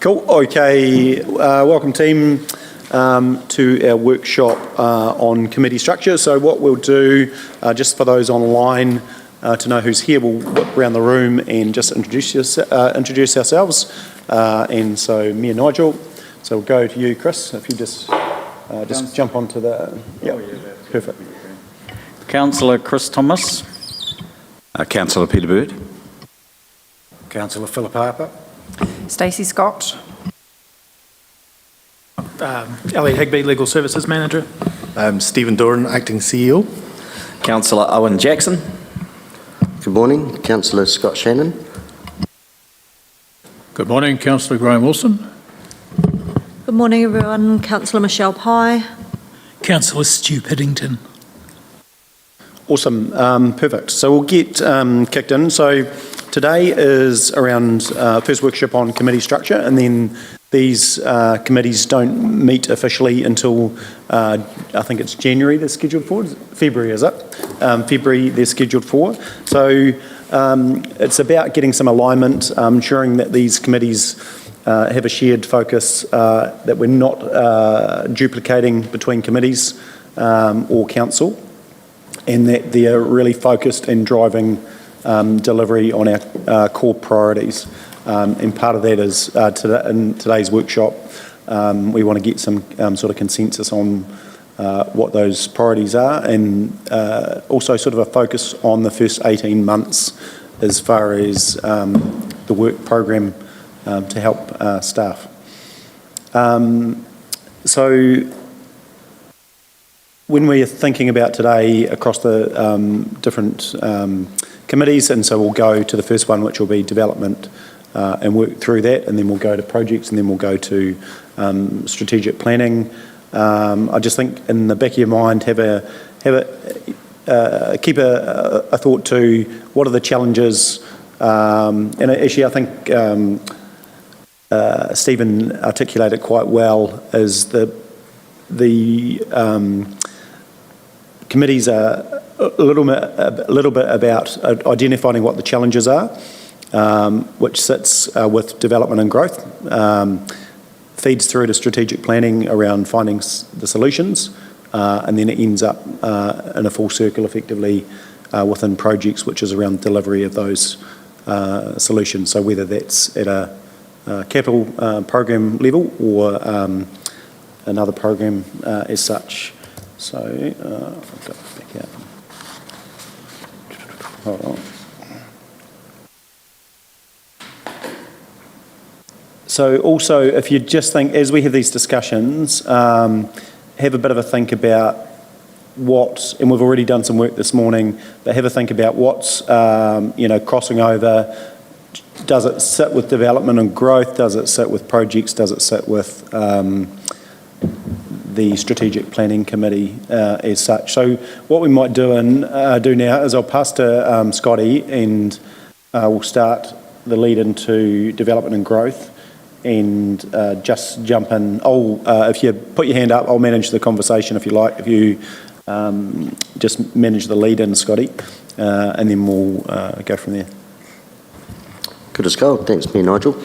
Cool. Okay. Welcome, team, to our workshop on committee structure. So what we'll do, just for those online to know who's here, we'll whip around the room and just introduce ourselves. And so me and Nigel. So we'll go to you, Chris. If you just jump onto the. Yeah. Perfect. Councillor Chris Thomas. Councillor Peter Bird. Councillor Philip Harper. Stacey Scott. Elliot Higby, Legal Services Manager. Stephen Doran, Acting CEO. Councillor Owen Jackson. Good morning, Councillor Scott Shannon. Good morning, Councillor Graham Wilson. Good morning, everyone. Councillor Michelle Pye. Councillor Stu Piddington. Awesome. Perfect. So we'll get kicked in. So today is around first workshop on committee structure, and then these committees don't meet officially until I think it's January they're scheduled for. February, is it? February they're scheduled for. So it's about getting some alignment, ensuring that these committees have a shared focus, that we're not duplicating between committees or council, and that they're really focused in driving delivery on our core priorities. And part of that is in today's workshop, we want to get some sort of consensus on what those priorities are, and also sort of a focus on the first 18 months as far as the work program to help staff. So when we're thinking about today across the different committees, and so we'll go to the first one, which will be development, and work through that, and then we'll go to projects, and then we'll go to strategic planning. I just think in the back of your mind, keep a thought to what are the challenges, and actually I think Stephen articulated quite well, is the committees are a little bit about identifying what the challenges are, which sits with development and growth, feeds through to strategic planning around finding the solutions, and then it ends up in a full circle effectively within projects, which is around delivery of those solutions. So whether that's at a capital program level or another program as such. So I've got it back out. Hold on. So also, if you just think, as we have these discussions, have a bit of a think about what, and we've already done some work this morning, but have a think about what's, crossing over. Does it sit with development and growth? Does it sit with projects? Does it sit with the strategic planning committee as such? So what we might do now is I'll pass to Scotty, and we'll start the lead into development and growth, and just jump in. If you put your hand up, I'll manage the conversation if you like. If you just manage the lead in, Scotty, and then we'll go from there. Good as gold. Thanks, me, Nigel.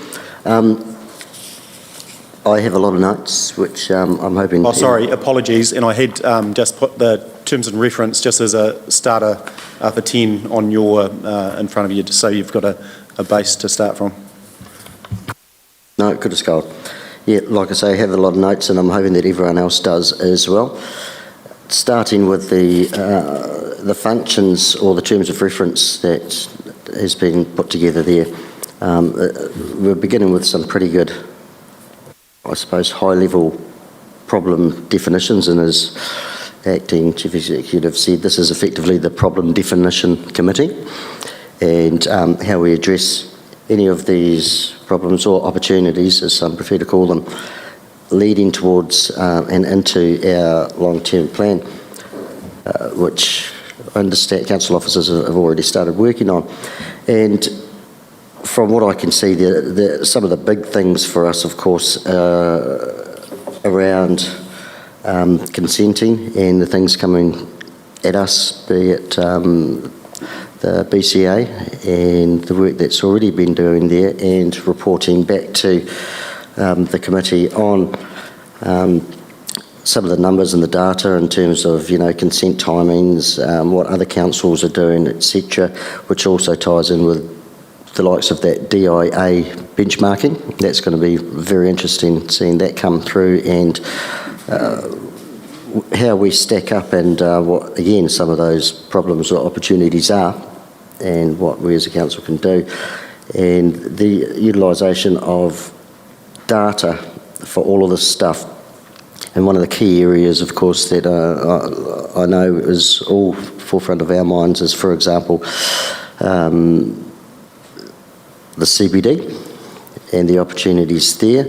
I have a lot of notes, which I'm hoping... Oh, sorry, apologies. And I had just put the terms and reference just as a starter for 10 on your, in front of you, just so you've got a base to start from. No, good as gold. Yeah, like I say, I have a lot of notes, and I'm hoping that everyone else does as well. Starting with the functions or the terms of reference that has been put together there. We're beginning with some pretty good, I suppose, high-level problem definitions, and as Acting Chief Executive said, this is effectively the problem definition committee, and how we address any of these problems or opportunities, as some prefer to call them, leading towards and into our long-term plan, which I understand council officers have already started working on. And from what I can see, some of the big things for us, of course, around consenting and the things coming at us, be it the the BCA and the work that's already been doing there, and reporting back to the committee on some of the numbers and the data in terms of, consent timings, what other councils are doing, etc., which also ties in with the likes of that DIA benchmarking. That's going to be very interesting seeing that come through, and how we stack up, and what, again, some of those problems or opportunities are, and what we as a council can do, and the utilisation of data for all of this stuff. And one of the key areas, of course, that I know is all forefront of our minds is, for example, the CBD and the opportunities there,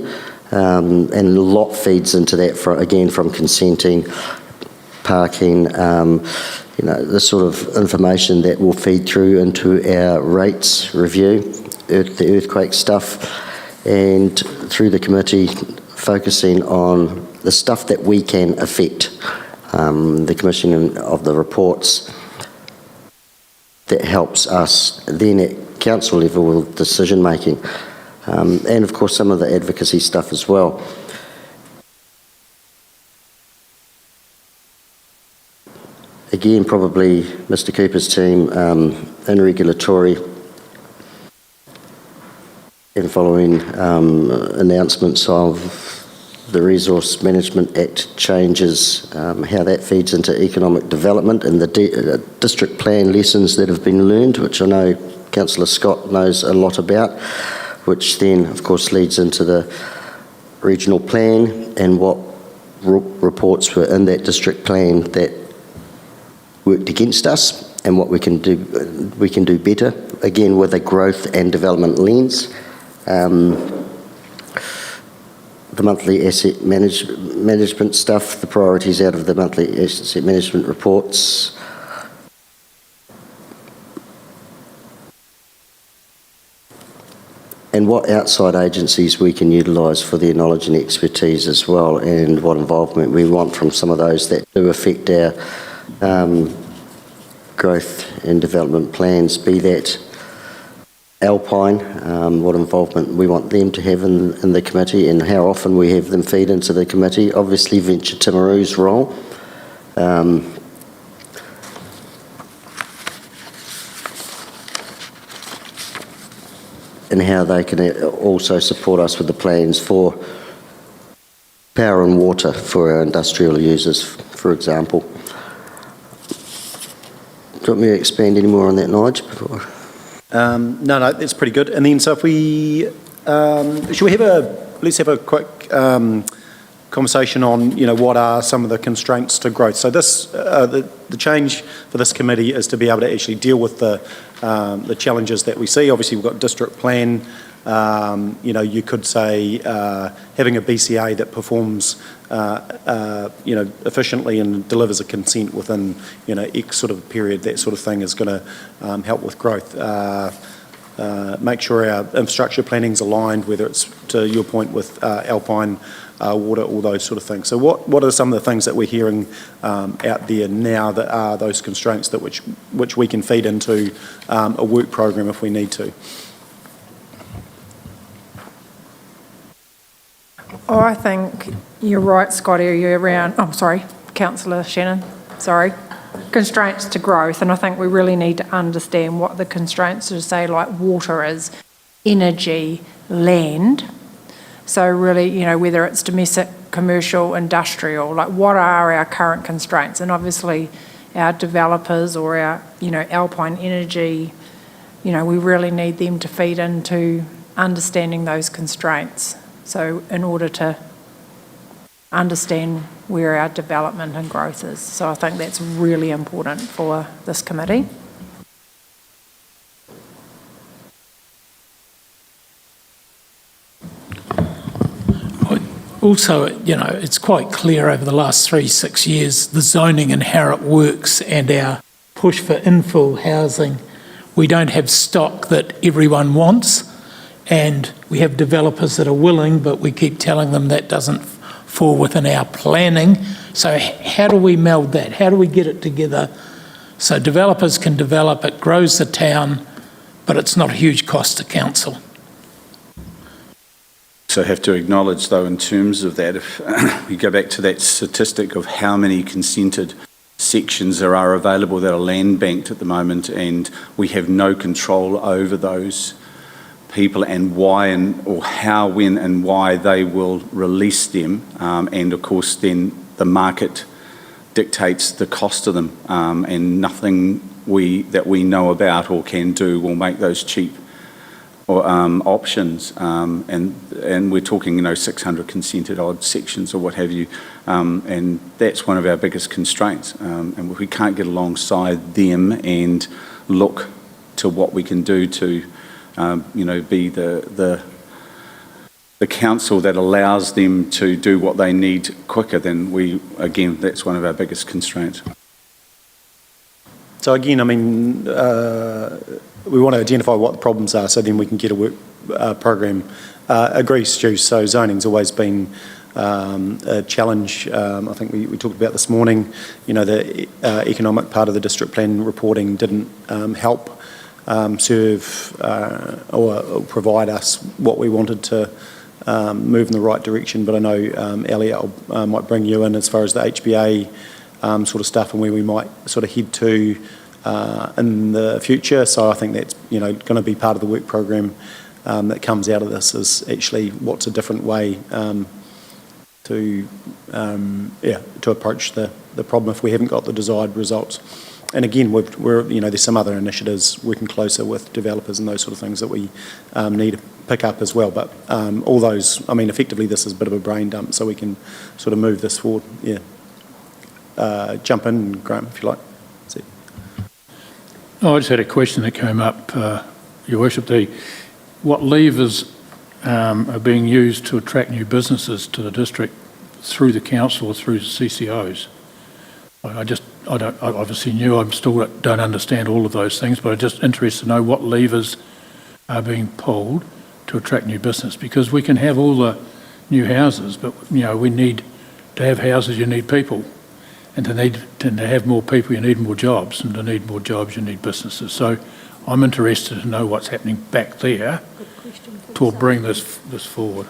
and a lot feeds into that, from consenting, parking, the sort of information that will feed through into our rates review, the earthquake stuff, and through the committee focusing on the stuff that we can affect, the commissioning of the reports that helps us then at council level with decision making, and of course some of the advocacy stuff as well. Again, probably Mr. Cooper's team in regulatory, and following announcements of the Resource Management Act changes, how that feeds into economic development, and the district plan lessons that have been learned, which I know Councillor Scott knows a lot about, which then of course leads into the regional plan and what reports were in that district plan that worked against us, and what we can do better, again with a growth and development lens. The monthly asset management stuff, the priorities out of the monthly asset management reports. And what outside agencies we can utilise for their knowledge and expertise as well, and what involvement we want from some of those that do affect our growth and development plans, be that Alpine, what involvement we want them to have in the committee, and how often we have them feed into the committee. Obviously Venture Timaru's role, and how they can also support us with the plans for power and water for our industrial users, for example. Do you want me to expand any more on that, Nigel? No, that's pretty good. And then, so if we, let's have a quick conversation on, what are some of the constraints to growth. So this, the change for this committee is to be able to actually deal with the challenges that we see. Obviously, we've got district plan. You could say having a BCA that performs, efficiently and delivers a consent within, X sort of period, that sort of thing is going to help with growth. Make sure our infrastructure planning's aligned, whether it's, to your point, with Alpine, water, all those sort of things. So what are some of the things that we're hearing out there now that are those constraints that which we can feed into a work program if we need to? Oh, I think you're right, Scotty, you're around, Councillor Shannon, constraints to growth, and I think we really need to understand what the constraints to, say, like water is, energy, land. So really, whether it's domestic, commercial, industrial, like what are our current constraints? And obviously our developers or our, Alpine Energy, we really need them to feed into understanding those constraints. So in order to understand where our development and growth is. So I think that's really important for this committee. Also, it's quite clear over the last 3-6 years, the zoning and how it works and our push for infill housing. We don't have stock that everyone wants, and we have developers that are willing, but we keep telling them that doesn't fall within our planning. So how do we meld that? How do we get it together So developers can develop, it grows the town, but it's not a huge cost to council. So have to acknowledge, though, in terms of that, if we go back to that statistic of how many consented sections there are available that are land banked at the moment, and we have no control over those people and why or how, when and why they will release them, and of course then the market dictates the cost of them, and nothing that we know about or can do will make those cheap options, and we're talking 600 consented odd sections or what have you, and that's one of our biggest constraints, and if we can't get alongside them and look to what we can do to be the council that allows them to do what they need quicker, then that's one of our biggest constraints. So again, I mean, we want to identify what the problems are so then we can get a work program. Agree, Stu, so zoning's always been a challenge. I think we talked about this morning, the economic part of the district plan reporting didn't help serve or provide us what we wanted to move in the right direction. But I know Elliot might bring you in as far as the HBA sort of stuff and where we might sort of head to in the future. So I think that's going to be part of the work program that comes out of this, is actually what's a different way to approach the problem if we haven't got the desired results. And again, there's some other initiatives working closer with developers and those sort of things that we need to pick up as well. But all those, I mean, effectively this is a bit of a brain dump, so we can sort of move this forward. Yeah. Jump in, Graham, if you like. That's it. I just had a question that came up, Your Worship. What levers are being used to attract new businesses to the district through the council or through the CCOs? I obviously I still don't understand all of those things, but I'm just interested to know what levers are being pulled to attract new business, because we can have all the new houses, but we need to have houses, you need people. And to have more people, you need more jobs, and to need more jobs, you need businesses. So I'm interested to know what's happening back there to bring this forward.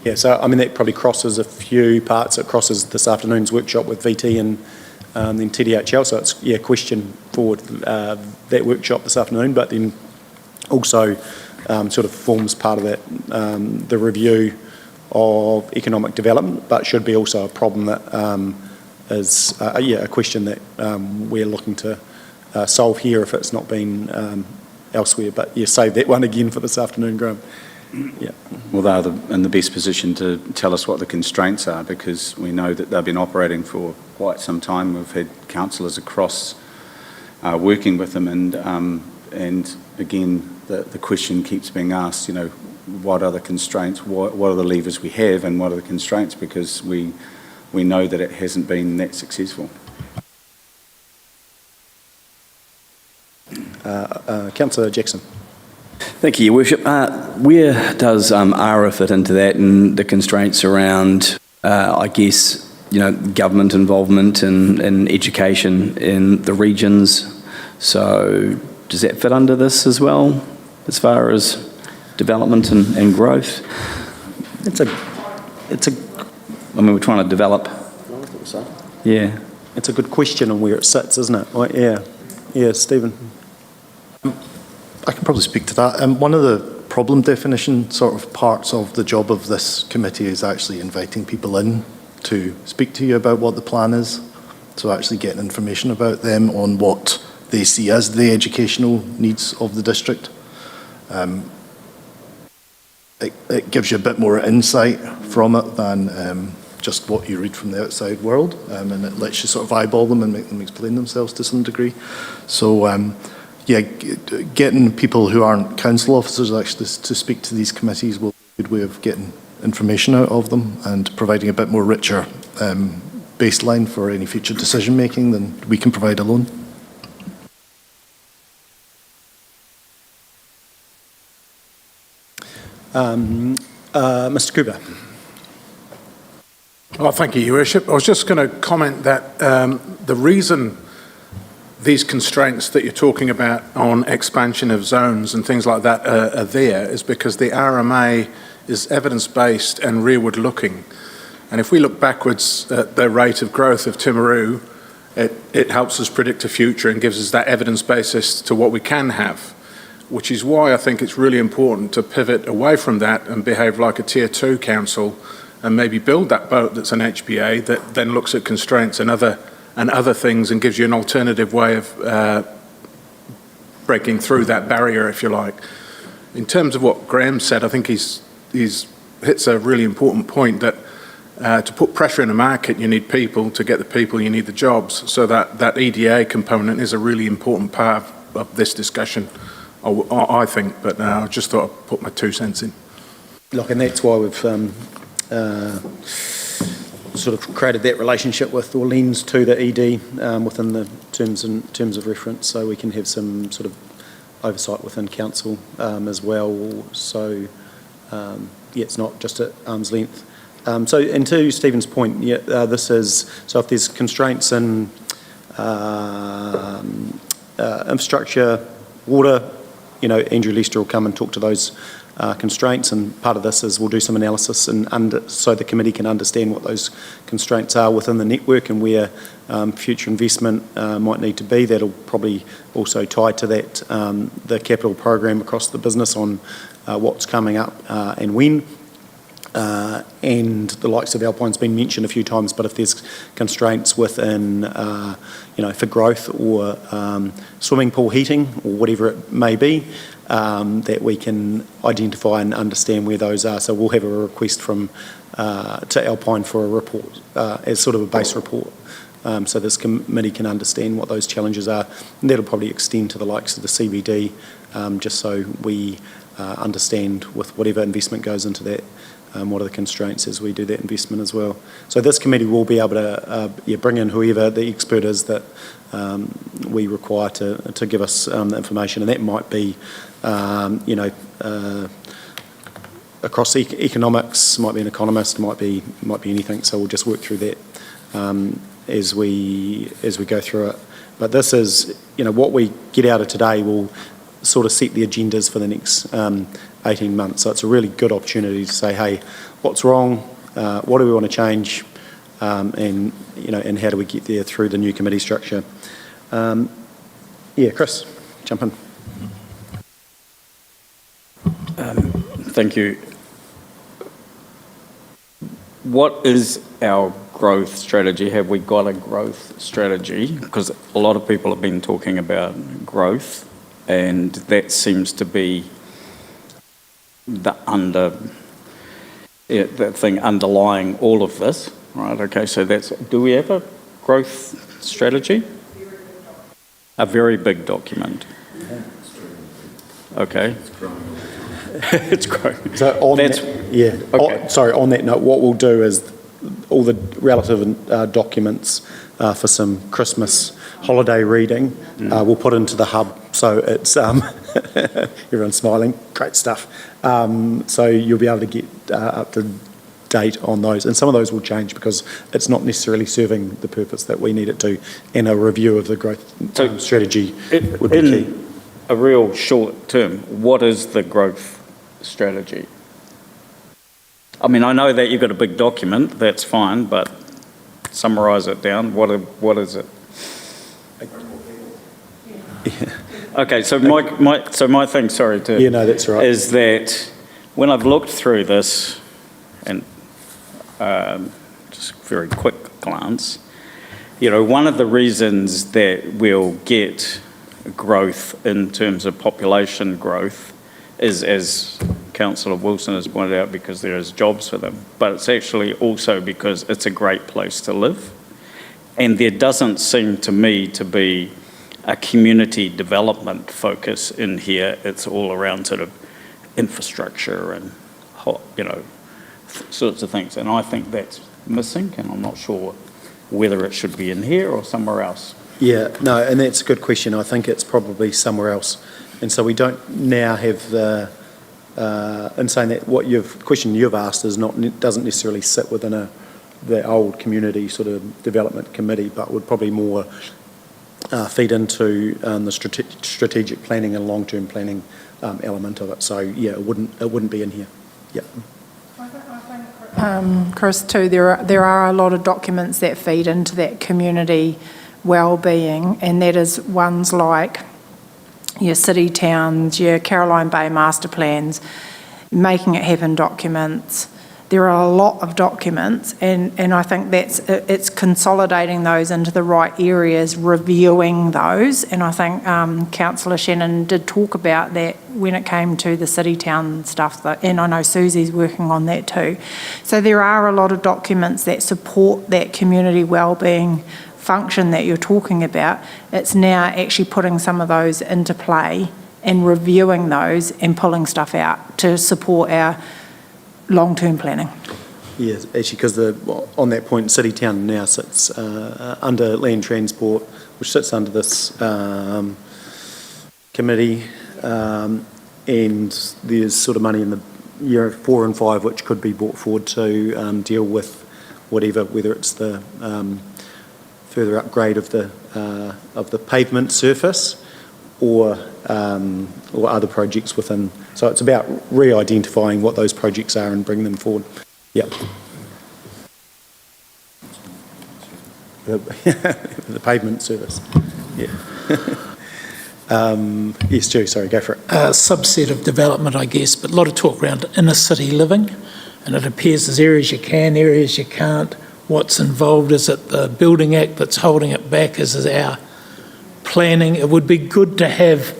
Yeah, so I mean that probably crosses a few parts. It crosses this afternoon's workshop with VT and then TDHL. So it's question forward that workshop this afternoon, but then also sort of forms part of that the review of economic development, but should be also a problem that is a question that we're looking to solve here if it's not been elsewhere. But save that one again for this afternoon, Graham. Yeah. Well, they're in the best position to tell us what the constraints are, because we know that they've been operating for quite some time. We've had councillors across working with them, and again, the question keeps being asked, what are the constraints, what are the levers we have, and what are the constraints, because we know that it hasn't been that successful. Councillor Jackson. Thank you, Your Worship. Where does ARA fit into that, and the constraints around, government involvement in education in the regions? So does that fit under this as well, as far as development and growth? We're trying to develop. I think so. Yeah. It's a good question on where it sits, isn't it? Well, yeah, Stephen. I can probably speak to that. One of the problem definition sort of parts of the job of this committee is actually inviting people in to speak to you about what the plan is. So actually getting information about them on what they see as the educational needs of the district. It gives you a bit more insight from it than just what you read from the outside world, and it lets you sort of eyeball them and make them explain themselves to some degree. So getting people who aren't council officers actually to speak to these committees will be a good way of getting information out of them and providing a bit more richer baseline for any future decision making than we can provide alone. Mr. Cooper. Oh, thank you, Your Worship. I was just going to comment that the reason these constraints that you're talking about on expansion of zones and things like that are there is because the RMA is evidence-based and rearward-looking. And if we look backwards at the rate of growth of Timaru, it helps us predict a future and gives us that evidence basis to what we can have, which is why I think it's really important to pivot away from that and behave like a Tier 2 council and maybe build that boat that's an HBA that then looks at constraints and other things and gives you an alternative way of breaking through that barrier, if you like. In terms of what Graham said, I think he's hits a really important point that to put pressure in a market, you need people. To get the people, you need the jobs. So that EDA component is a really important part of this discussion, I think. But I just thought I'd put my 2 cents in. Look, and that's why we've sort of created that relationship with, or lens to the ED within the terms of reference, so we can have some sort of oversight within council as well. So yeah, it's not just at arm's length. So, and to Stephen's point, yeah, this is, so if there's constraints in infrastructure, water, you know, Andrew Lester will come and talk to those constraints, and part of this is we'll do some analysis and so the committee can understand what those constraints are within the network and where future investment might need to be. That'll probably also tie to that, the capital program across the business on what's coming up and when. And the likes of Alpine's been mentioned a few times, but if there's constraints within, you know, for growth or swimming pool heating or whatever it may be, that we can identify and understand where those are. So we'll have a request from to Alpine for a report as sort of a base report. So this committee can understand what those challenges are, and that'll probably extend to the likes of the CBD, just so we understand with whatever investment goes into that, what are the constraints as we do that investment as well. So this committee will be able to bring in whoever the expert is that we require to give us the information, and that might be, you know, across economics, might be an economist, might be anything. So we'll just work through that as we go through it. But this is, you know, what we get out of today will sort of set the agendas for the next 18 months. So it's a really good opportunity to say, hey, what's wrong? What do we want to change? And, you know, and how do we get there through the new committee structure? Yeah, Chris, jump in. Thank you. What is our growth strategy? Have we got a growth strategy? Because a lot of people have been talking about growth, and that seems to be the thing underlying all of this, right? Okay, so that's, do we have a growth strategy? A very big document. Okay. It's growing. So on that's, that, yeah. Okay. On that note, what we'll do is all the relative documents for some Christmas holiday reading, we'll put into the hub. So it's, everyone's smiling, great stuff. So you'll be able to get up to date on those. And some of those will change because it's not necessarily serving the purpose that we need it to. And a review of the growth strategy would be key. A real short term, what is the growth strategy? I mean, I know that you've got a big document, that's fine, but summarise it down. What is it? Okay, so my thing, sorry to... Yeah, no, that's right. Is that when I've looked through this, and just very quick glance, you know, one of the reasons that we'll get growth in terms of population growth is, as Councillor Wilson has pointed out, because there is jobs for them, but it's actually also because it's a great place to live. And there doesn't seem to me to be a community development focus in here. It's all around sort of infrastructure and, you know, sorts of things. And I think that's missing, and I'm not sure whether it should be in here or somewhere else. Yeah, no, and that's a good question. I think it's probably somewhere else. And so we don't now have the, in saying that question you've asked doesn't necessarily sit within the old community sort of development committee, but would probably more feed into the strategic planning and long-term planning element of it. So yeah, it wouldn't be in here. Yeah. Chris, too, there are a lot of documents that feed into that community wellbeing, and that is ones like your city towns, your Caroline Bay master plans, making it happen documents. There are a lot of documents, and I think it's consolidating those into the right areas, reviewing those, and I think Councillor Shannon did talk about that when it came to the city town stuff, and I know Susie's working on that too. So there are a lot of documents that support that community wellbeing function that you're talking about. It's now actually putting some of those into play and reviewing those and pulling stuff out to support our long-term planning. Yes, actually, because on that point, City Town now sits under Land Transport, which sits under this committee, and there's sort of money in the year 4 and 5 which could be brought forward to deal with whatever, whether it's the further upgrade of the pavement surface or other projects within. So it's about re-identifying what those projects are and bring them forward. Yep. The pavement service. Yeah. Yes, Stu, sorry, go for it. A subset of development, I guess, but a lot of talk around inner city living, and it appears there's areas you can, areas you can't. What's involved? Is it the Building Act that's holding it back? Is it our planning? It would be good to have,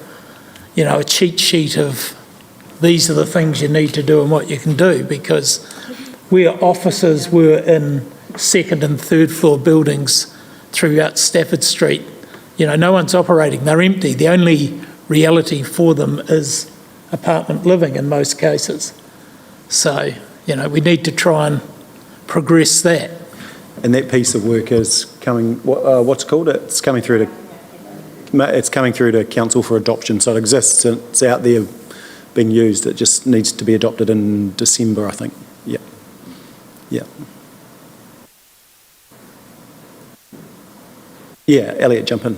a cheat sheet of these are the things you need to do and what you can do, because where offices were in second and third floor buildings throughout Stafford Street, no one's operating, they're empty. The only reality for them is apartment living in most cases. So, we need to try and progress that. And that piece of work is coming, what's it called? It's coming through to council for adoption. So it exists, it's out there being used. It just needs to be adopted in December, I think. Yeah. Yeah. Yeah, Elliot, jump in.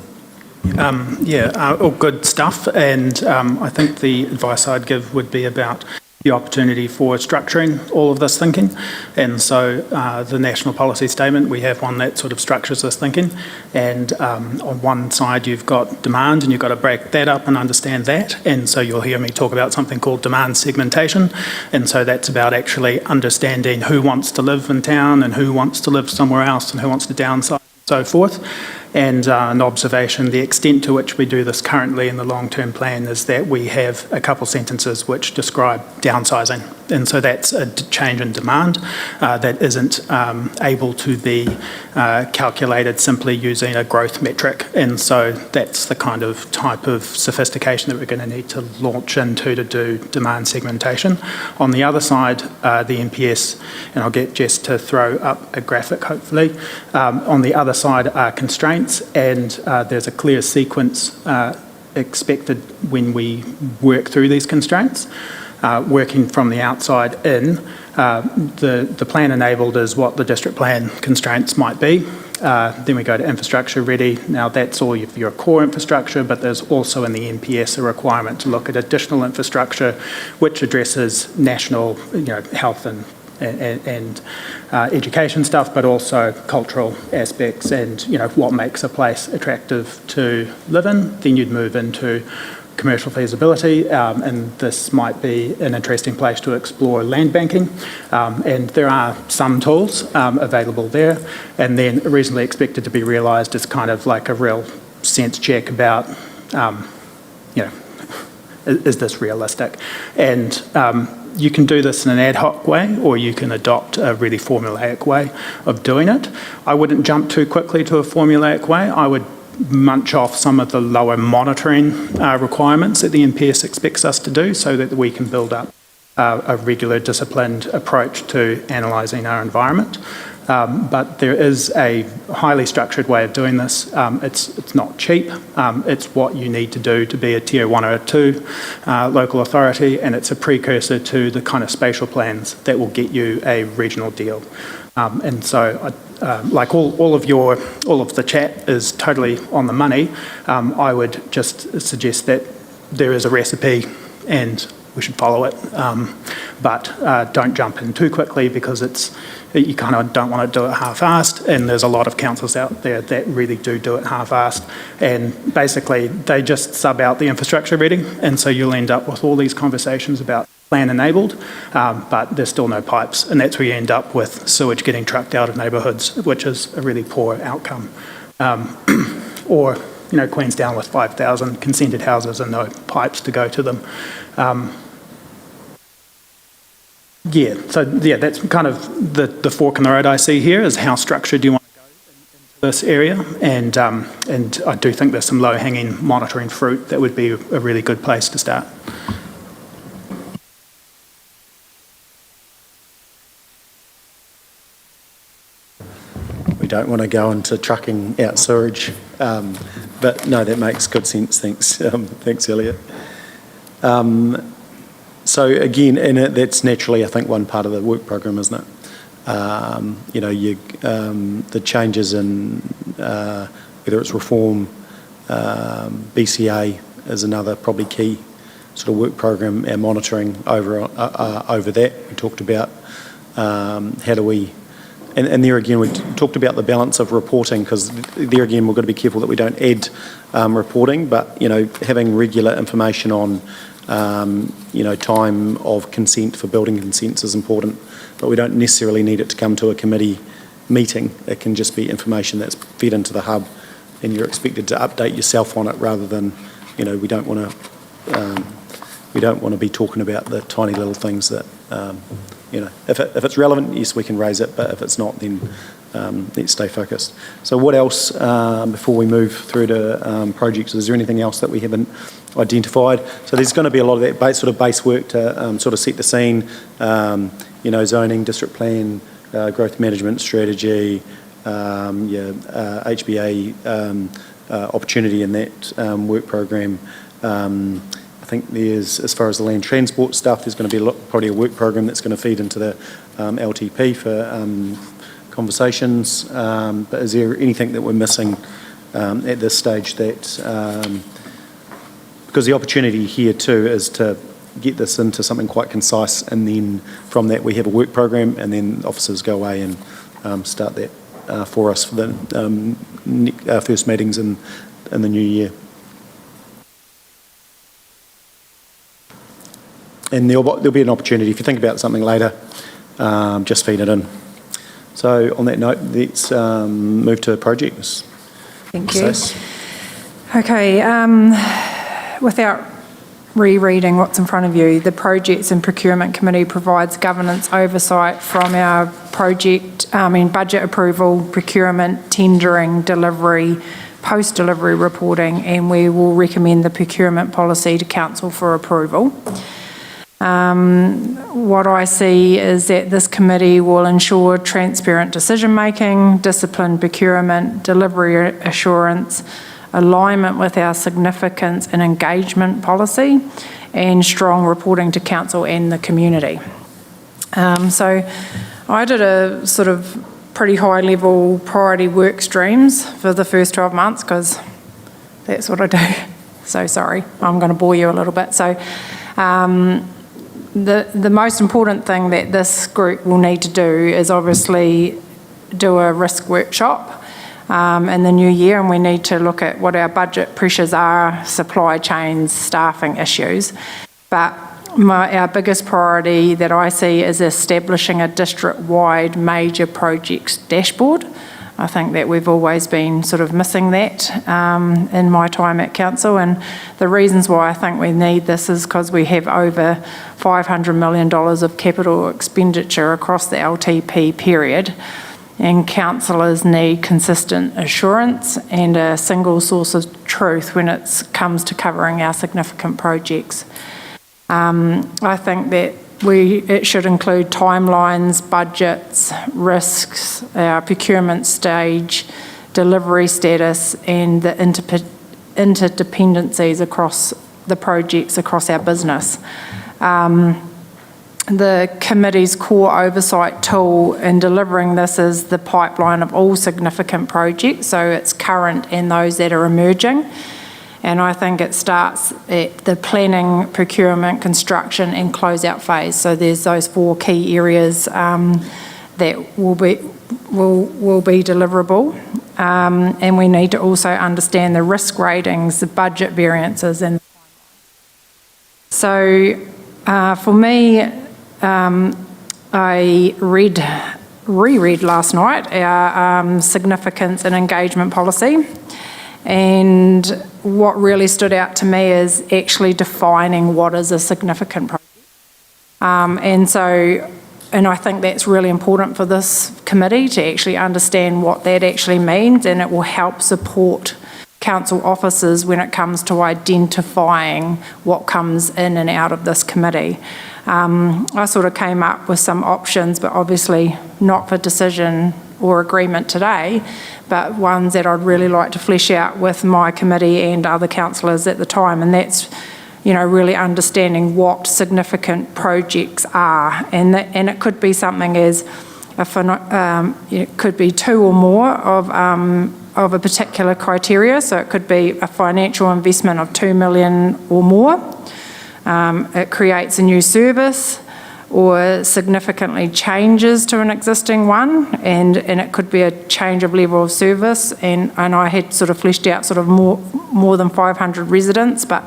All good stuff, and I think the advice I'd give would be about the opportunity for structuring all of this thinking. And so the national policy statement, we have one that sort of structures this thinking, and on one side you've got demand, and you've got to break that up and understand that, and so you'll hear me talk about something called demand segmentation, and so that's about actually understanding who wants to live in town and who wants to live somewhere else and who wants to downsize and so forth. And an observation, the extent to which we do this currently in the long-term plan is that we have a couple sentences which describe downsizing. And so that's a change in demand that isn't able to be calculated simply using a growth metric. And so that's the kind of type of sophistication that we're going to need to launch into to do demand segmentation. On the other side, the NPS, and I'll get Jess to throw up a graphic hopefully, on the other side are constraints, and there's a clear sequence expected when we work through these constraints. Working from the outside in, the plan enabled is what the district plan constraints might be. Then we go to infrastructure ready. Now that's all of your core infrastructure, but there's also in the NPS a requirement to look at additional infrastructure which addresses national health and education stuff, but also cultural aspects and what makes a place attractive to live in. Then you'd move into commercial feasibility, and this might be an interesting place to explore land banking, and there are some tools available there, and then reasonably expected to be realised is kind of like a real sense check about is this realistic? And you can do this in an ad hoc way, or you can adopt a really formulaic way of doing it. I wouldn't jump too quickly to a formulaic way. I would munch off some of the lower monitoring requirements that the NPS expects us to do so that we can build up a regular disciplined approach to analysing our environment. but there is a highly structured way of doing this. It's not cheap. It's what you need to do to be a Tier 1 or a 2 local authority, and it's a precursor to the kind of spatial plans that will get you a regional deal. And so, like all of the chat is totally on the money. I would just suggest that there is a recipe and we should follow it, but don't jump in too quickly, because you kind of don't want to do it half-assed, and there's a lot of councils out there that really do it half-assed, and basically they just sub out the infrastructure reading, and so you'll end up with all these conversations about plan enabled, but there's still no pipes, and that's where you end up with sewage getting trucked out of neighbourhoods, which is a really poor outcome. Or Queenstown with 5,000 consented houses and no pipes to go to them. That's kind of the fork in the road I see here, is how structured do you want to go into this area, and I do think there's some low-hanging monitoring fruit that would be a really good place to start. We don't want to go into trucking out sewage, but no, that makes good sense. Thanks, thanks, Elliot. So again, that's naturally, I think, one part of the work program, isn't it? The changes in whether it's reform, BCA is another probably key sort of work program, and monitoring over that. We talked about how do we. And there again, we talked about the balance of reporting, because there again, we've got to be careful that we don't add reporting, but, having regular information on, time of consent for building consents is important, but we don't necessarily need it to come to a committee meeting. It can just be information that's fed into the hub, and you're expected to update yourself on it, rather than, we don't want to be talking about the tiny little things that, if it's relevant, yes, we can raise it, but if it's not, then let's stay focused. So what else, before we move through to projects, is there anything else that we haven't identified? So there's going to be a lot of that base work to sort of set the scene, zoning, district plan, growth management strategy, HBA opportunity in that work program. I think there's, as far as the land transport stuff, there's going to be probably a work program that's going to feed into the LTP for conversations. But is there anything that we're missing at this stage that, because the opportunity here too is to get this into something quite concise, and then from that we have a work program, and then officers go away and start that for us for the first meetings in the new year. And there'll be an opportunity, if you think about something later, just feed it in. So on that note, let's move to projects. Thank you. Okay, without rereading what's in front of you, the Projects and Procurement Committee provides governance oversight from our budget approval, procurement, tendering, delivery, post-delivery reporting, and we will recommend the procurement policy to Council for approval. What I see is that this committee will ensure transparent decision-making, disciplined procurement, delivery assurance, alignment with our significance and engagement policy, and strong reporting to council and the community. So I did a sort of pretty high-level priority work streams for the first 12 months, because that's what I do. So sorry, I'm going to bore you a little bit. So the most important thing that this group will need to do is obviously do a risk workshop in the new year, and we need to look at what our budget pressures are, supply chains, staffing issues. But our biggest priority that I see is establishing a district-wide major projects dashboard. I think that we've always been sort of missing that in my time at council, and the reasons why I think we need this is because we have over $500 million of capital expenditure across the LTP period, and councillors need consistent assurance and a single source of truth when it comes to covering our significant projects. I think that it should include timelines, budgets, risks, our procurement stage, delivery status, and the interdependencies across the projects across our business. The committee's core oversight tool in delivering this is the pipeline of all significant projects, so it's current and those that are emerging. And I think it starts at the planning, procurement, construction and closeout phase. So there's those 4 key areas that will be deliverable. And we need to also understand the risk ratings, the budget variances. And so for me, I reread last night our significance and engagement policy. And what really stood out to me is actually defining what is a significant project. And I think that's really important for this committee to actually understand what that actually means, and it will help support council officers when it comes to identifying what comes in and out of this committee. I sort of came up with some options, but obviously not for decision or agreement today, but ones that I'd really like to flesh out with my committee and other councillors at the time, and that's, you know, really understanding what significant projects are, and it could be something as it could be 2 or more of a particular criteria. So it could be a financial investment of 2 million or more. It creates a new service or significantly changes to an existing one, and it could be a change of level of service, and I had sort of fleshed out sort of more than 500 residents, but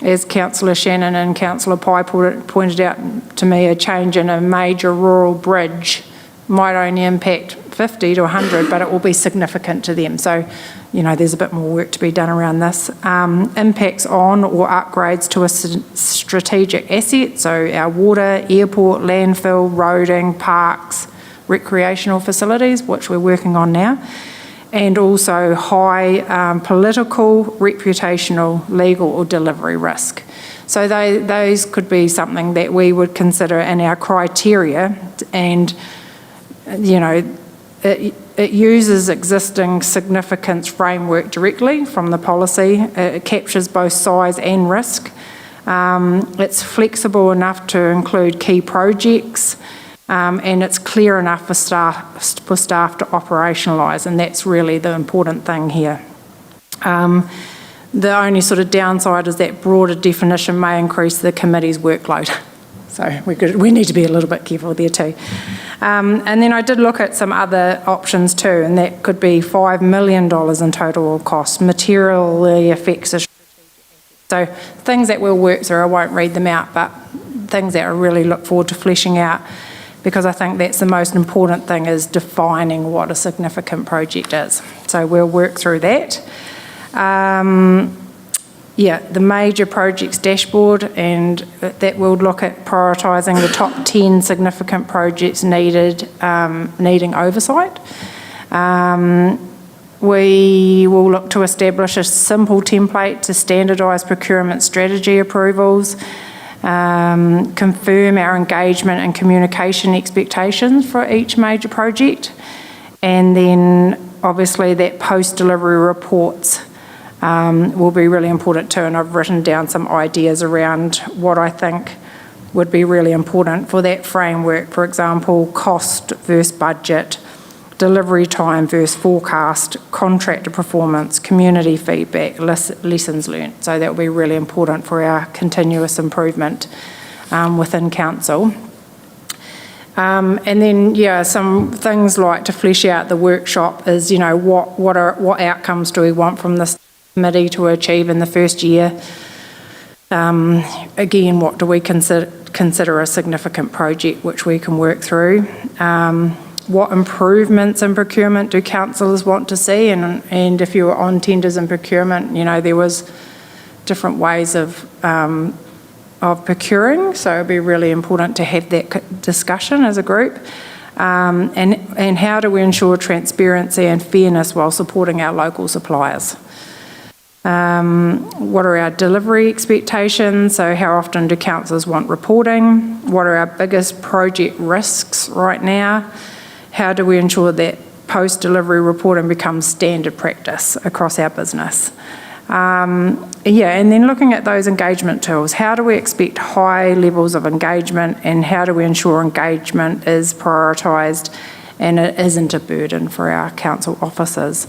as Councillor Shannon and Councillor Pye pointed out to me, a change in a major rural bridge might only impact 50 to 100, but it will be significant to them. So, you know, there's a bit more work to be done around this. Impacts on or upgrades to a strategic asset, so our water, airport, landfill, roading, parks, recreational facilities, which we're working on now, and also high political, reputational, legal or delivery risk. So those could be something that we would consider in our criteria, and, you know, it uses existing significance framework directly from the policy. It captures both size and risk. It's flexible enough to include key projects, and it's clear enough for staff to operationalise, and that's really the important thing here. The only sort of downside is that broader definition may increase the committee's workload. So we need to be a little bit careful there too. And then I did look at some other options too, and that could be $5 million in total cost, materially affects a so things that we'll work through. I won't read them out, but things that I really look forward to fleshing out, because I think that's the most important thing, is defining what a significant project is. So we'll work through that. The major projects dashboard, and that will look at prioritising the top 10 significant projects needing oversight. We will look to establish a simple template to standardise procurement strategy approvals, confirm our engagement and communication expectations for each major project, and then obviously that post-delivery reports will be really important too, and I've written down some ideas around what I think would be really important for that framework. For example, cost versus budget, delivery time versus forecast, contractor performance, community feedback, lessons learned. So that will be really important for our continuous improvement within council. And then, some things like to flesh out the workshop is, you know, what outcomes do we want from this committee to achieve in the first year? Again, what do we consider a significant project which we can work through? What improvements in procurement do councillors want to see? And if you were on tenders and procurement, you know, there was different ways of procuring, so it'd be really important to have that discussion as a group. And how do we ensure transparency and fairness while supporting our local suppliers? What are our delivery expectations? So how often do councillors want reporting? What are our biggest project risks right now? How do we ensure that post-delivery reporting becomes standard practice across our business? And then looking at those engagement tools, how do we expect high levels of engagement, and how do we ensure engagement is prioritised and it isn't a burden for our council officers?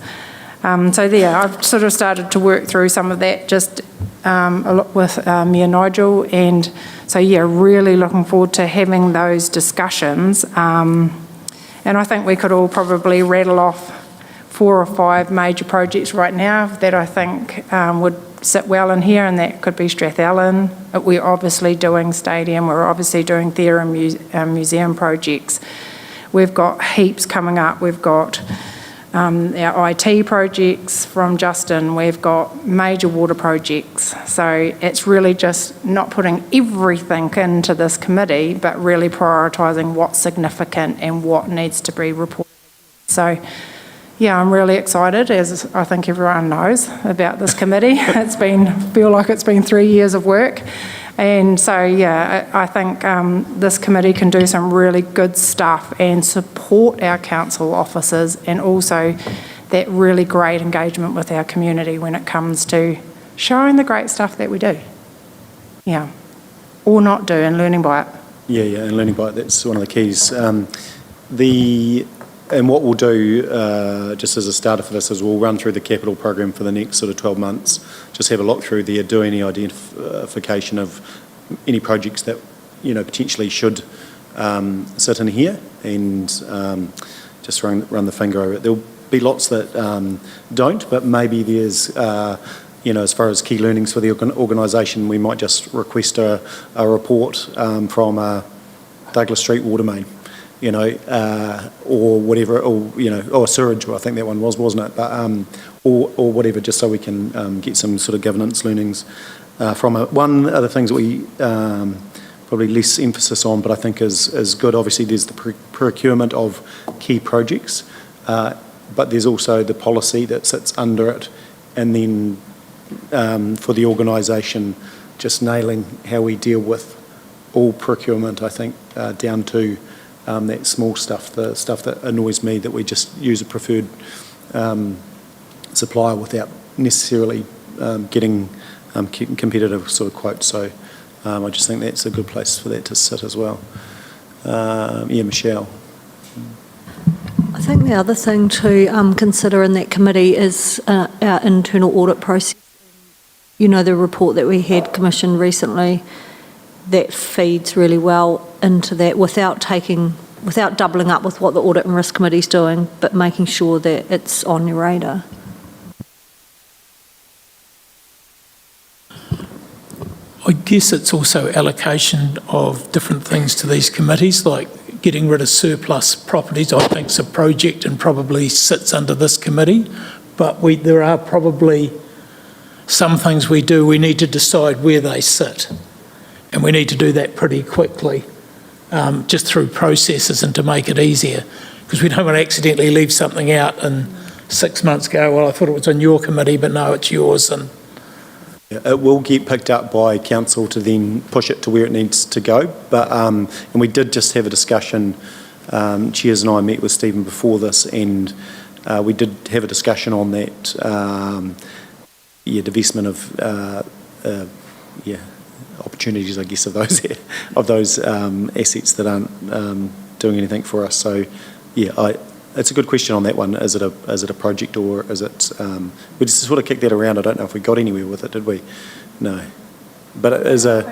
I've sort of started to work through some of that just a lot with me and Nigel, and really looking forward to having those discussions. And I think we could all probably rattle off 4 or 5 major projects right now that I think would sit well in here, and that could be Strathallan. We're obviously doing stadium, we're obviously doing theatre and museum projects. We've got heaps coming up. We've got our IT projects from Justin. We've got major water projects. So it's really just not putting everything into this committee, but really prioritising what's significant and what needs to be reported. So, I'm really excited, as I think everyone knows, about this committee. Feel like it's been 3 years of work. And so, I think this committee can do some really good stuff and support our council officers, and also that really great engagement with our community when it comes to showing the great stuff that we do. Or not do, and learning by it. And learning by it, that's one of the keys. And what we'll do, just as a starter for this, is we'll run through the capital program for the next sort of 12 months, just have a look through there, do any identification of any projects that, potentially should sit in here, and just run the finger over it. There'll be lots that don't, but maybe there's, as far as key learnings for the organisation, we might just request a report from Douglas Street water main. Or whatever, or sewage, I think that one was, wasn't it? But, or whatever, just so we can get some sort of governance learnings from it. One of the things that we probably less emphasis on, but I think is good, obviously there's the procurement of key projects, but there's also the policy that sits under it, and then for the organisation, just nailing how we deal with all procurement, I think, down to that small stuff, the stuff that annoys me, that we just use a preferred supplier without necessarily getting competitive sort of quotes. So I just think that's a good place for that to sit as well. Michelle. I think the other thing to consider in that committee is our internal audit process. The report that we had commissioned recently, that feeds really well into that without doubling up with what the Audit and Risk Committee's doing, but making sure that it's on your radar. I guess it's also allocation of different things to these committees, like getting rid of surplus properties, I think is a project and probably sits under this committee, but there are probably some things we need to decide where they sit. And we need to do that pretty quickly, just through processes and to make it easier, because we don't want to accidentally leave something out and 6 months go, well, I thought it was on your committee, but no, it's yours. And it will get picked up by council to then push it to where it needs to go. But and we did just have a discussion. Chairs and I met with Stephen before this, and we did have a discussion on that. Divestment of opportunities, I guess, of those assets that aren't doing anything for us. So, it's a good question on that one. Is it a project, or is it? We just sort of kicked that around. I don't know if we got anywhere with it, did we? No, but it is a.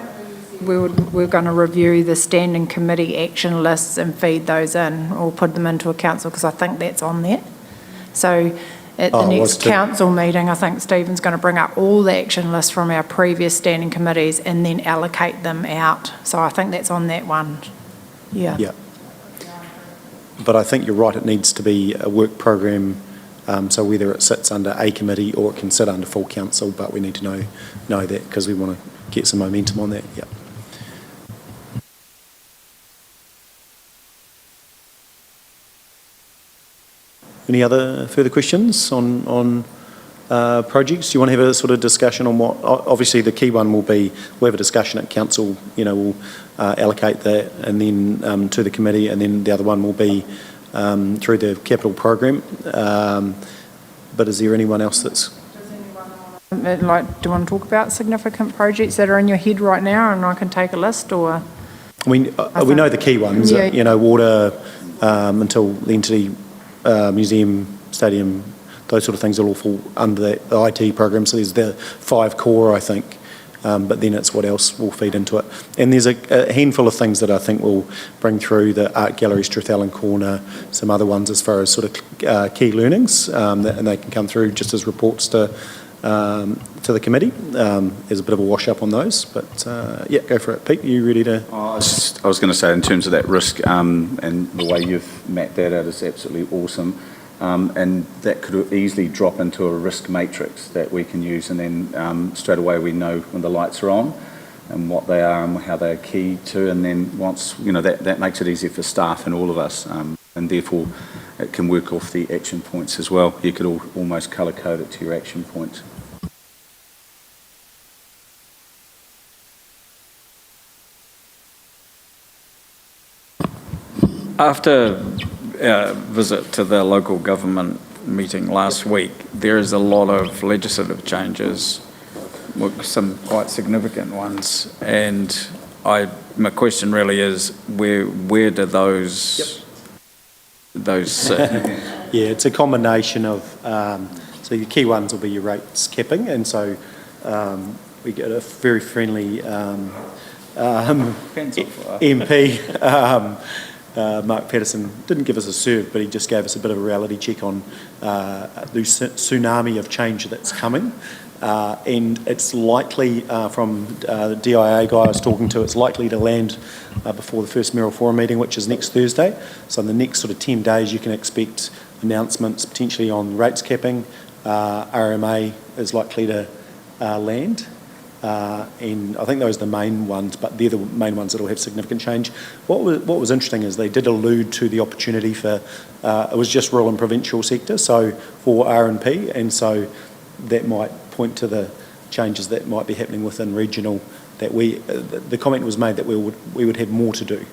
We're going to review the standing committee action lists and feed those in, or put them into a council, because I think that's on there. So. At the next council meeting, I think Stephen's going to bring up all the action lists from our previous standing committees and then allocate them out. So I think that's on that one. Yeah. But I think you're right, it needs to be a work program, so whether it sits under a committee or it can sit under full council, but we need to know that, because we want to get some momentum on that. Any other further questions on projects. Do you want to have a sort of discussion on what, obviously the key one will be, we'll have a discussion at council, we'll allocate that and then to the committee, and then the other one will be through the capital program. But is there anyone else that's... Do you want to talk about significant projects that are in your head right now, and I can take a list, or? We know the key ones, water, until the entity, museum, stadium, those sort of things will all fall under the IT program. So there's the 5 core, I think, but then it's what else will feed into it. And there's a handful of things that I think will bring through the Art Gallery, Strathallan Corner, some other ones as far as sort of key learnings, and they can come through just as reports to the committee. There's a bit of a wash up on those, but go for it. Pete, are you ready to? I was going to say, in terms of that risk and the way you've mapped that out is absolutely awesome. And that could easily drop into a risk matrix that we can use, and then straight away we know when the lights are on and what they are and how they're key to, and then once, that makes it easier for staff and all of us, and therefore it can work off the action points as well. You could almost colour code it to your action points. After our visit to the local government meeting last week, there is a lot of legislative changes, some quite significant ones, and my question really is, where do those sit? Yeah, it's a combination of, so your key ones will be your rates capping, and so we get a very friendly MP, Mark Patterson, didn't give us a serve, but he just gave us a bit of a reality check on the tsunami of change that's coming. And it's likely, from the DIA guy I was talking to, it's likely to land before the first Mayoral Forum meeting, which is next Thursday. So in the next sort of 10 days, you can expect announcements potentially on rates capping. RMA is likely to land. And I think those are the main ones, but they're the main ones that will have significant change. What was interesting is they did allude to the opportunity for, it was just rural and provincial sector, so for R&P, and so that might point to the changes that might be happening within regional, that the comment was made that we would have more to do.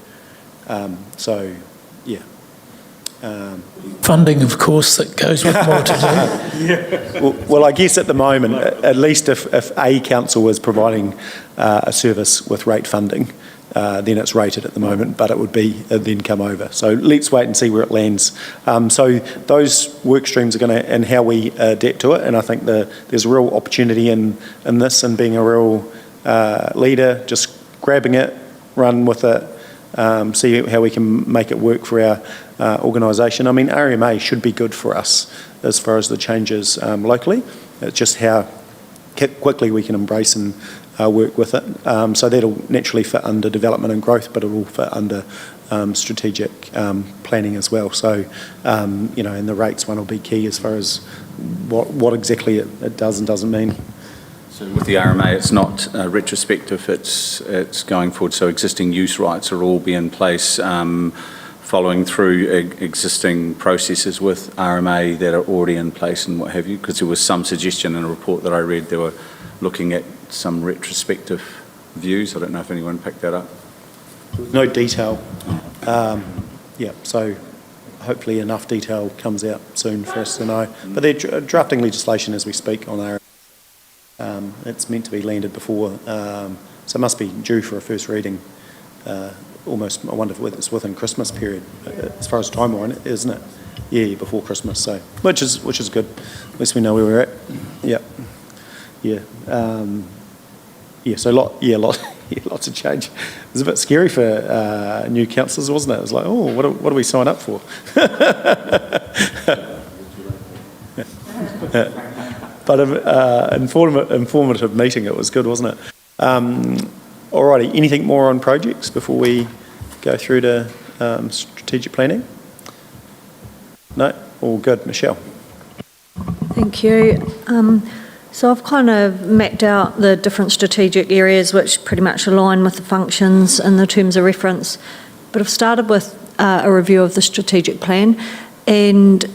Funding, of course, that goes with more to do. Well, I guess at the moment, at least if a council is providing a service with rate funding, then it's rated at the moment, but it would be then come over. So let's wait and see where it lands. So those work streams are going to, and how we adapt to it, and I think there's a real opportunity in this, and being a real leader, just grabbing it, run with it, see how we can make it work for our organisation. I mean, RMA should be good for us as far as the changes locally. It's just how quickly we can embrace and work with it. So that'll naturally fit under development and growth, but it'll fit under strategic planning as well. So, and the rates one will be key as far as what exactly it does and doesn't mean. So with the RMA, it's not retrospective, it's going forward. So existing use rights will all be in place, following through existing processes with RMA that are already in place and what have you, because there was some suggestion in a report that I read, they were looking at some retrospective views. I don't know if anyone picked that up. No detail. So hopefully enough detail comes out soon for us to know. But they're drafting legislation as we speak on RMA. It's meant to be landed before, so it must be due for a first reading almost, I wonder if it's within Christmas period, as far as timeline, isn't it? Yeah, before Christmas, so, which is good. At least we know where we're at. So lots of change. It was a bit scary for new councillors, wasn't it? It was like, oh, what do we sign up for? But informative meeting, it was good, wasn't it? Alrighty, anything more on projects before we go through to strategic planning? No? All good. Michelle? Thank you. So I've kind of mapped out the different strategic areas which pretty much align with the functions in the terms of reference, but I've started with a review of the strategic plan, and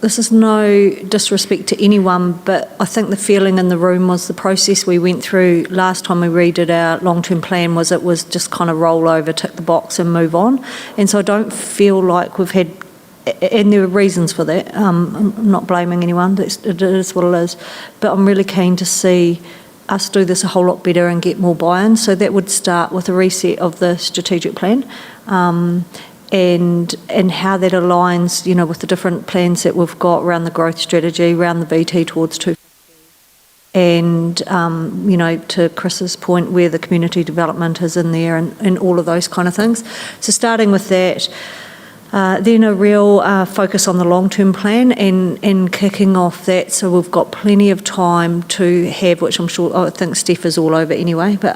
this is no disrespect to anyone, but I think the feeling in the room was the process we went through last time we redid our long-term plan was it was just kind of roll over, tick the box and move on. And so I don't feel like we've had, and there are reasons for that, I'm not blaming anyone, it is what it is, but I'm really keen to see us do this a whole lot better and get more buy-in. So that would start with a reset of the strategic plan. And how that aligns, you know, with the different plans that we've got around the growth strategy, around the VT towards 250, and, you know, to Chris's point, where the community development is in there and all of those kind of things. So starting with that, then a real focus on the long-term plan and kicking off that, so we've got plenty of time to have, which I'm sure, I think Steph is all over anyway, but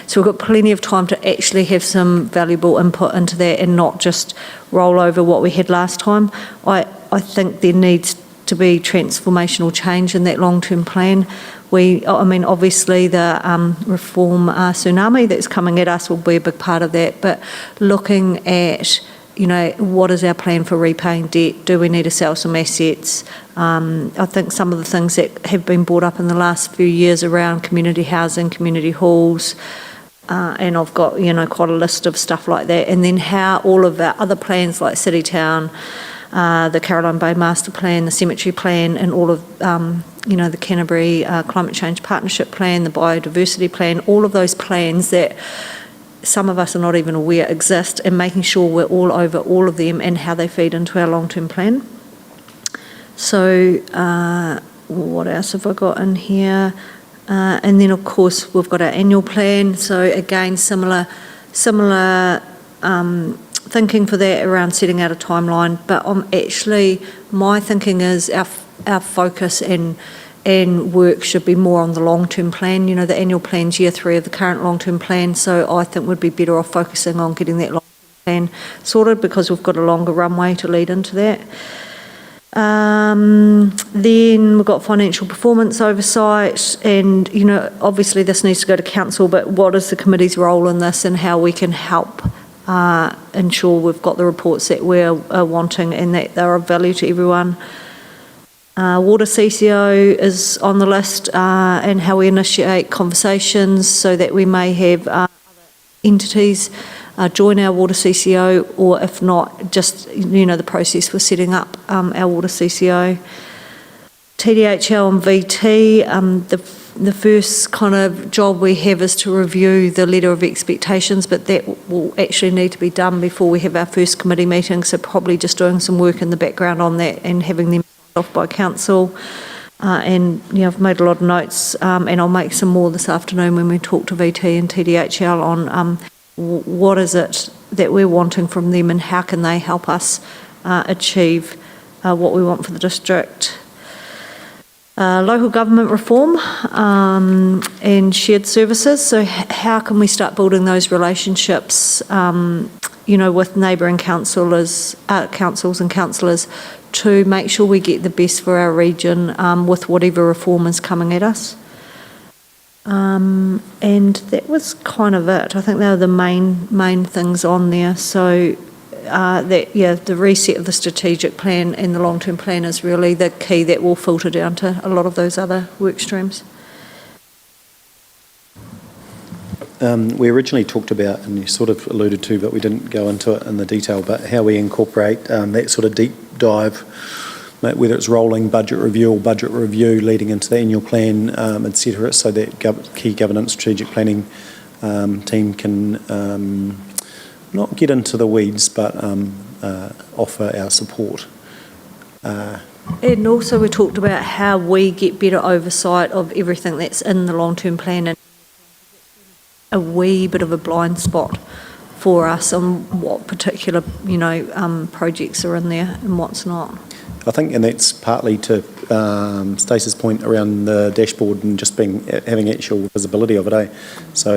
so we've got plenty of time to actually have some valuable input into that and not just roll over what we had last time. I think there needs to be transformational change in that long-term plan. I mean, obviously the reform tsunami that's coming at us will be a big part of that, but looking at, you know, what is our plan for repaying debt? Do we need to sell some assets? I think some of the things that have been brought up in the last few years around community housing, community halls, and I've got, you know, quite a list of stuff like that. And then how all of our other plans like City Town, the Caroline Bay Master Plan, the Cemetery Plan, and all of, you know, the Canterbury Climate Change Partnership Plan, the Biodiversity Plan, all of those plans that some of us are not even aware exist, and making sure we're all over all of them and how they feed into our long-term plan. So what else have I got in here? And then of course we've got our annual plan. So again, similar thinking for that around setting out a timeline. But my thinking is our focus and work should be more on the long-term plan. You know, the annual plan's year 3 of the current long-term plan, so I think we'd be better off focusing on getting that long-term plan sorted because we've got a longer runway to lead into that. Then we've got financial performance oversight, and, you know, obviously this needs to go to council, but what is the committee's role in this and how we can help ensure we've got the reports that we're wanting and that they're of value to everyone. Water CCO is on the list, and how we initiate conversations so that we may have other entities join our water CCO, or if not, just, you know, the process for setting up our water CCO. TDHL and VT, the first kind of job we have is to review the letter of expectations, but that will actually need to be done before we have our first committee meeting, so probably just doing some work in the background on that and having them off by council. And, you know, I've made a lot of notes, and I'll make some more this afternoon when we talk to VT and TDHL on what is it that we're wanting from them and how can they help us achieve what we want for the district. Local government reform and shared services. So how can we start building those relationships, you know, with neighbouring councils and councillors to make sure we get the best for our region with whatever reform is coming at us. And that was kind of it. I think they were the main things on there. So the reset of the strategic plan and the long-term plan is really the key that will filter down to a lot of those other work streams. We originally talked about, and you sort of alluded to, but we didn't go into it in the detail, but how we incorporate that sort of deep dive, whether it's rolling budget review or budget review leading into the annual plan, etc., so that key governance strategic planning team can not get into the weeds, but offer our support. And also we talked about how we get better oversight of everything that's in the long-term plan, and a wee bit of a blind spot for us on what particular, you know, projects are in there and what's not. I think, and that's partly to Stacey's point around the dashboard and just having actual visibility of it, So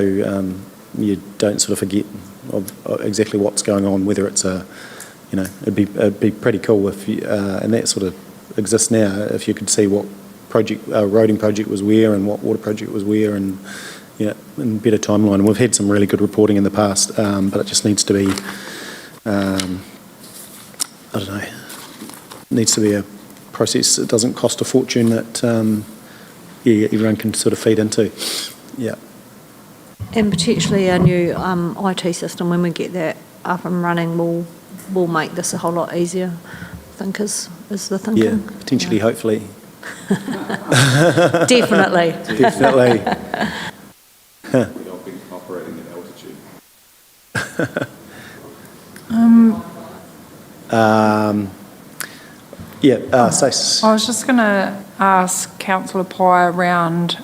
you don't sort of forget of exactly what's going on, whether it's it'd be pretty cool if you, and that sort of exists now, if you could see what project, roading project was where and what water project was where, and and better timeline. And we've had some really good reporting in the past, but it just needs to be, needs to be a process that doesn't cost a fortune that everyone can sort of feed into. Yeah. And potentially our new IT system, when we get that up and running, will make this a whole lot easier, I think is the thinking. Yeah, potentially, hopefully. Definitely. Definitely. We've all been operating at altitude. Stace. I was just going to ask Councillor Pye around,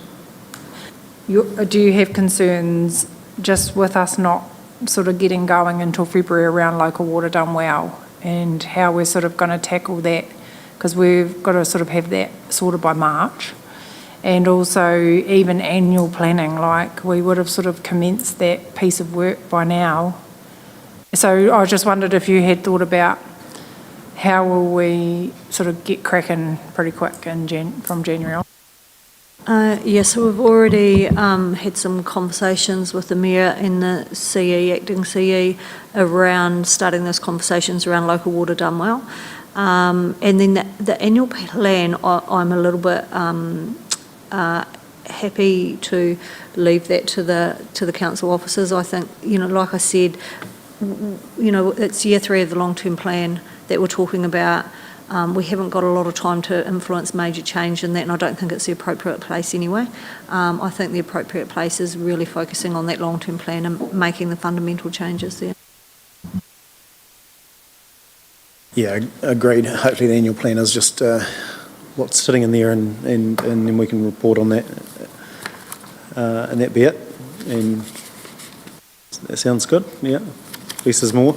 do you have concerns just with us not sort of getting going until February around local water done well, and how we're sort of going to tackle that, because we've got to sort of have that sorted by March, and also even annual planning, like we would have sort of commenced that piece of work by now. So I just wondered if you had thought about how will we sort of get cracking pretty quick from January on? Yes, so we've already had some conversations with the Mayor and the CE, acting CE, around starting those conversations around local water done well. And then the annual plan, I'm a little bit happy to leave that to the council officers. I think, like I said, it's year 3 of the long-term plan that we're talking about. We haven't got a lot of time to influence major change in that, and I don't think it's the appropriate place anyway. I think the appropriate place is really focusing on that long-term plan and making the fundamental changes there. Yeah, agreed. Hopefully the annual plan is just what's sitting in there, and then we can report on that, and that be it. And that sounds good, yeah. Less is more.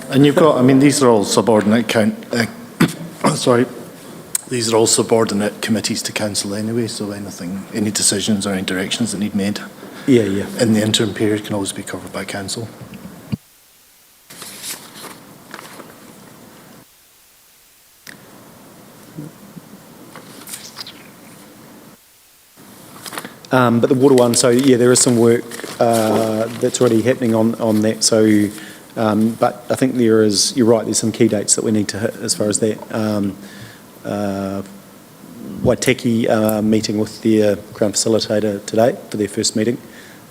And you've got, these are all subordinate these are all subordinate committees to council anyway, so any decisions or any directions that need made in the interim period can always be covered by council. But the water one, so yeah, there is some work that's already happening on that. So, but I think you're right, there's some key dates that we need to hit as far as that. Waitaki meeting with their Crown Facilitator today for their first meeting.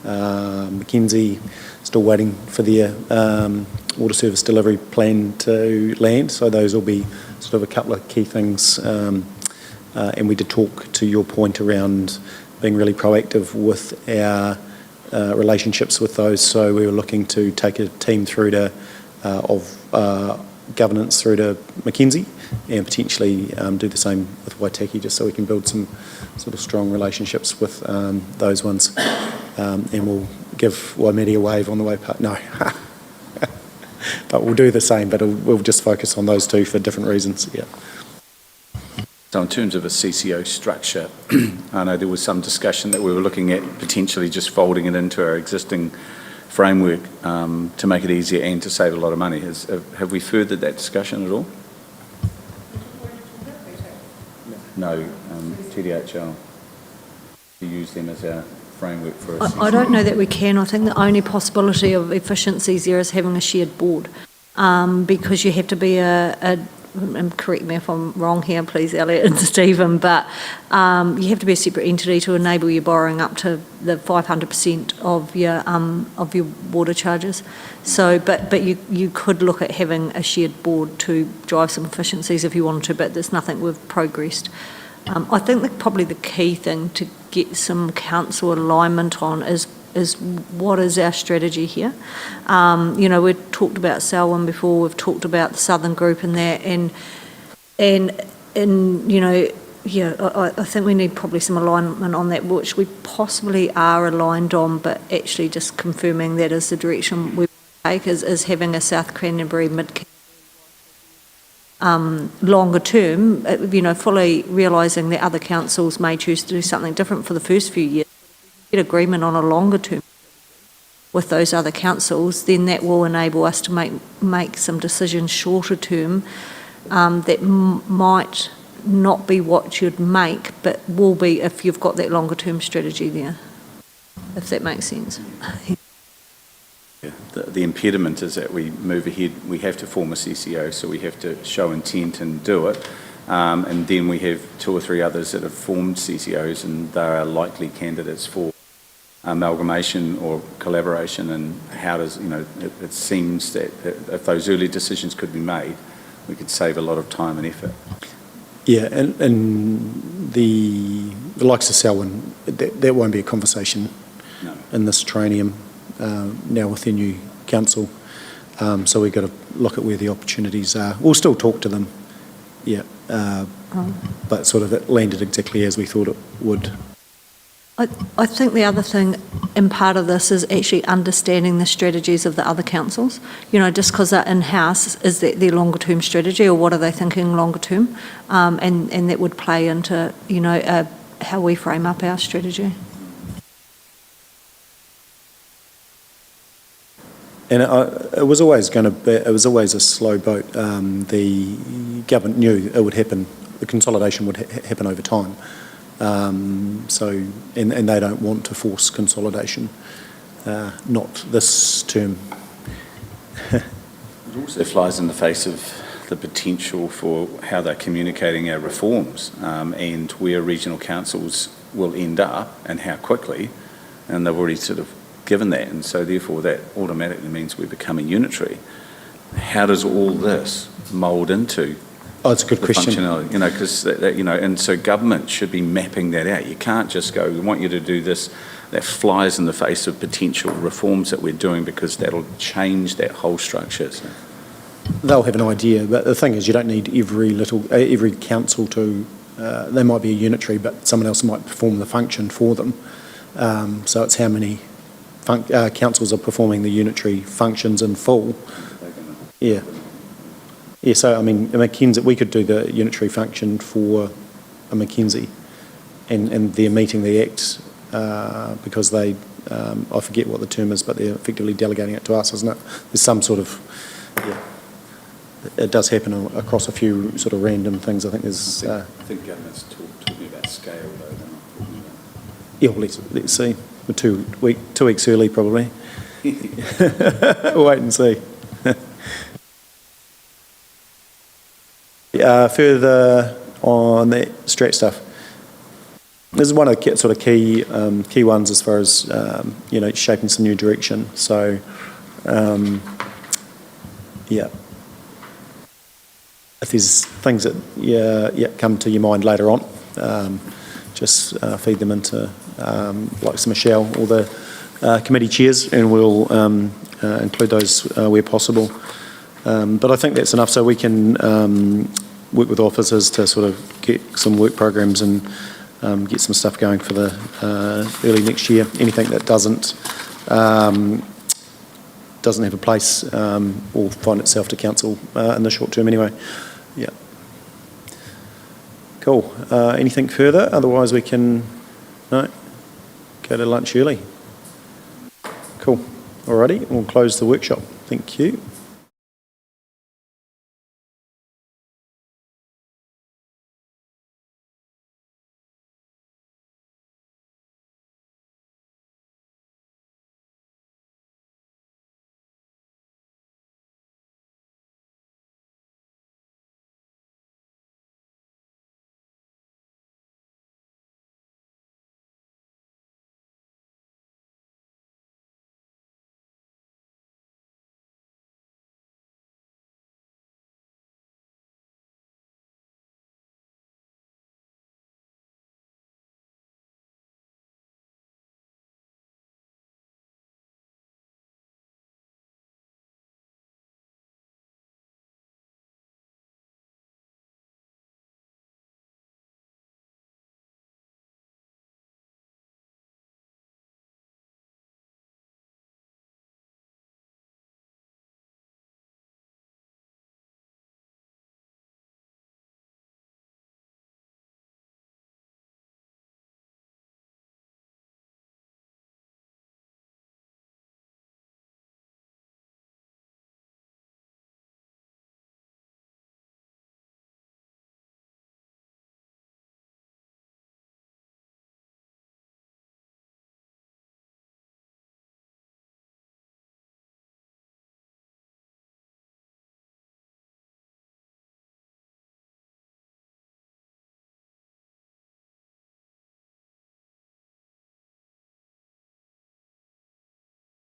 Mackenzie still waiting for their water service delivery plan to land. So those will be sort of a couple of key things. And we did talk to your point around being really proactive with our relationships with those. So we were looking to take a team through to governance through to Mackenzie, and potentially do the same with Waitaki, just so we can build some sort of strong relationships with those ones. And we'll give Waimeri a wave on the way past. No. But we'll do the same, but we'll just focus on those two for different reasons, yeah. So in terms of a CCO structure, I know there was some discussion that we were looking at potentially just folding it into our existing framework to make it easier and to save a lot of money. Have we furthered that discussion at all? No, TDHL. To use them as our framework for a I don't know that we can. I think the only possibility of efficiencies there is having a shared board, because you have to be and correct me if I'm wrong here, please, Elliot and Stephen, but you have to be a separate entity to enable your borrowing up to the 500% of your water charges. So, but you could look at having a shared board to drive some efficiencies if you wanted to, but there's nothing we've progressed. I think that probably the key thing to get some council alignment on is what is our strategy here. We've talked about Selwyn before, we've talked about the Southern Group and that, I think we need probably some alignment on that, which we possibly are aligned on, but actually just confirming that is the direction we take, is having a South Cranberry, Mid longer term, fully realising that other councils may choose to do something different for the first few years. Get agreement on a longer term with those other councils, then that will enable us to make some decisions shorter term that might not be what you'd make, but will be if you've got that longer term strategy there, if that makes sense. The impediment is that we move ahead, we have to form a CCO, so we have to show intent and do it. And then we have 2 or 3 others that have formed CCOs, and they are likely candidates for amalgamation or collaboration. And how does, it seems that if those early decisions could be made, we could save a lot of time and effort. Yeah, and the likes of Selwyn, that won't be a conversation in this traineum now with their new council. So we've got to look at where the opportunities are. We'll still talk to them, yeah, but sort of it landed exactly as we thought it would. I think the other thing in part of this is actually understanding the strategies of the other councils. Just because they're in-house, is that their longer-term strategy, or what are they thinking longer-term? And that would play into, how we frame up our strategy. And it was always a slow boat. The government knew it would happen. The consolidation would happen over time. So they don't want to force consolidation, not this term. It also flies in the face of the potential for how they're communicating our reforms, and where regional councils will end up and how quickly, and they've already sort of given that, and so therefore that automatically means we're becoming unitary. How does all this mould into it's a good question. Functionality, because and so government should be mapping that out. You can't just go, we want you to do this. That flies in the face of potential reforms that we're doing, because that'll change that whole structure. So. They'll have an idea, but the thing is, you don't need every council to. They might be a unitary, but someone else might perform the function for them. So it's how many councils are performing the unitary functions in full. Yeah. Yeah, so I mean, we could do the unitary function for a Mackenzie, and they're meeting the Act because they, I forget what the term is, but they're effectively delegating it to us, isn't it? There's some sort of, it does happen across a few sort of random things. I think there's... I think government's talking about scale, though. They're not talking about... Yeah, well, let's see. We're 2 weeks early, probably. We'll wait and see. Further on the strat stuff, this is one of the sort of key ones as far as shaping some new direction. So if there's things that come to your mind later on, just feed them into like Michelle or the committee chairs, and we'll include those where possible. But I think that's enough, so we can work with officers to sort of get some work programs and get some stuff going for the early next year. Anything that doesn't have a place will find itself to council in the short term anyway. Yeah. Cool. Anything further? Otherwise we can go to lunch early. Cool. Alrighty, we'll close the workshop. Thank you.